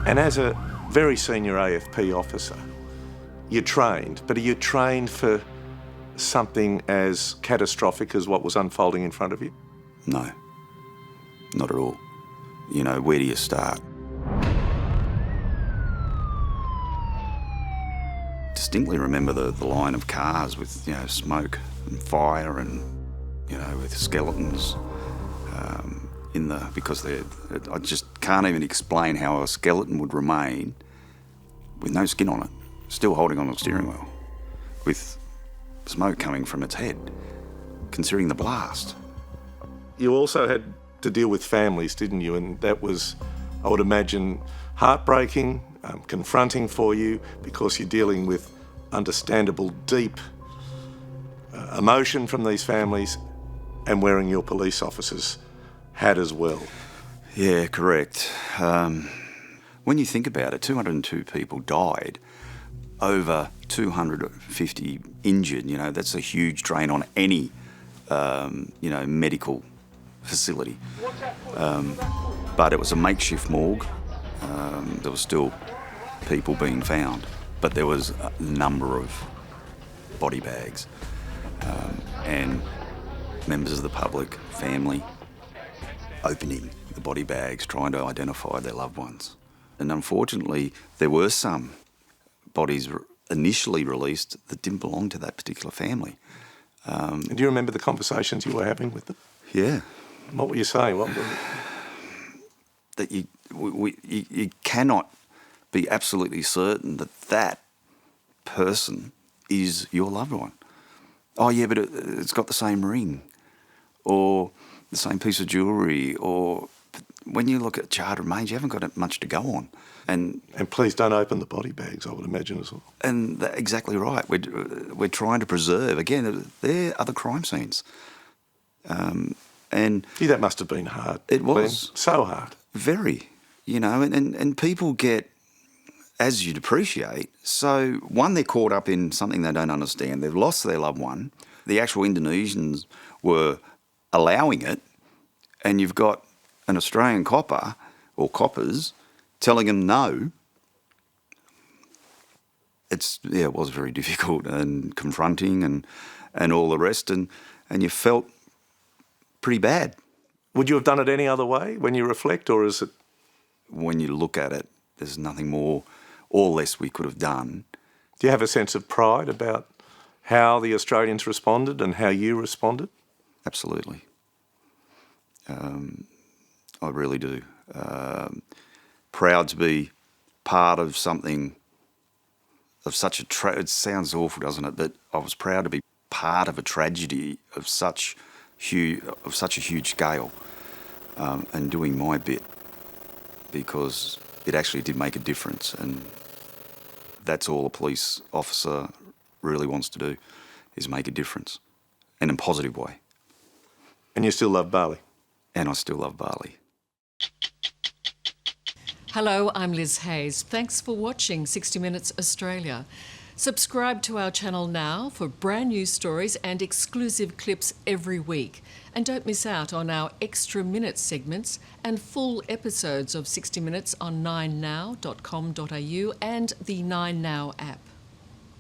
And as a very senior AFP officer, you're trained, but are you trained for something as catastrophic as what was unfolding in front of you? No, not at all. You know, where do you start? Distinctly remember the line of cars with, you know, smoke and fire and, you know, with skeletons because I just can't even explain how a skeleton would remain with no skin on it, still holding on the steering wheel, with smoke coming from its head, considering the blast. You also had to deal with families, didn't you? And that was, I would imagine, heartbreaking, confronting for you, because you're dealing with understandable, deep emotion from these families and wearing your police officers' hat as well. Yeah, correct. When you think about it, 202 people died, over 250 injured. You know, that's a huge drain on any, you know, medical facility. But it was a makeshift morgue. There was still people being found, but there was a number of body bags and members of the public, family, opening the body bags, trying to identify their loved ones. And unfortunately, there were some bodies initially released that didn't belong to that particular family. And do you remember the conversations you were having with them? Yeah. What were you saying? What were that you cannot be absolutely certain that that person is your loved one. Oh, yeah, but it's got the same ring or the same piece of jewellery, or when you look at charred remains, you haven't got much to go on. And please don't open the body bags, I would imagine as well. And exactly right. We're trying to preserve, again, there are the crime scenes. And that must have been hard. It was. Glenn. So hard. Very. You know, and people get, as you'd appreciate, so one, they're caught up in something they don't understand. They've lost their loved one. The actual Indonesians were allowing it, and you've got an Australian copper or coppers telling them no. It was very difficult and confronting and all the rest, and you felt pretty bad. Would you have done it any other way when you reflect, or is it? When you look at it, there's nothing more or less we could have done. Do you have a sense of pride about how the Australians responded and how you responded? Absolutely. I really do. Proud to be part of something of such a it sounds awful, doesn't it? But I was proud to be part of a tragedy of such a huge scale, and doing my bit, because it actually did make a difference, and that's all a police officer really wants to do, is make a difference, in a positive way. And you still love Bali? And I still love Bali. Hello, I'm Liz Hayes. Thanks for watching 60 Minutes Australia. Subscribe to our channel now for brand new stories and exclusive clips every week. And don't miss out on our extra minute segments and full episodes of 60 Minutes on 9now.com.au and the 9Now app.